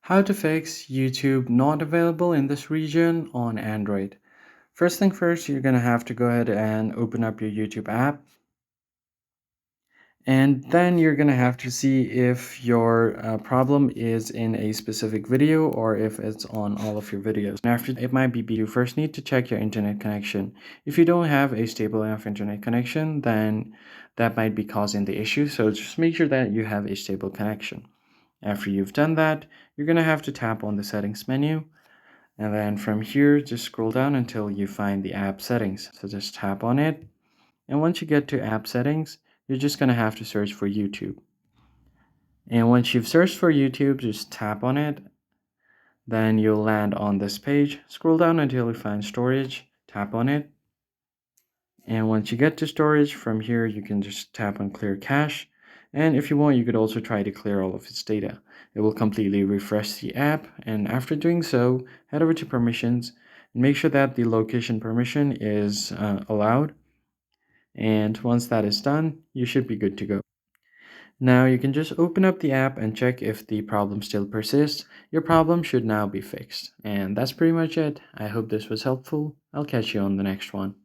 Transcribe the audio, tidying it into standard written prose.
How to fix YouTube not available in this region on Android. First thing first, you're going to have to go ahead and open up your YouTube app. And then you're going to have to see if your problem is in a specific video or if it's on all of your videos. And after it might be you first need to check your internet connection. If you don't have a stable enough internet connection, then that might be causing the issue. So just make sure that you have a stable connection. After you've done that, you're going to have to tap on the settings menu, and then from here just scroll down until you find the app settings. So just tap on it, and once you get to app settings, you're just going to have to search for YouTube. And once you've searched for YouTube, just tap on it, then you'll land on this page. Scroll down until you find storage, tap on it, and once you get to storage, from here you can just tap on clear cache. And if you want, you could also try to clear all of its data. It will completely refresh the app, and after doing so, head over to permissions and make sure that the location permission is allowed. And once that is done, you should be good to go. Now you can just open up the app and check if the problem still persists. Your problem should now be fixed. And that's pretty much it. I hope this was helpful. I'll catch you on the next one.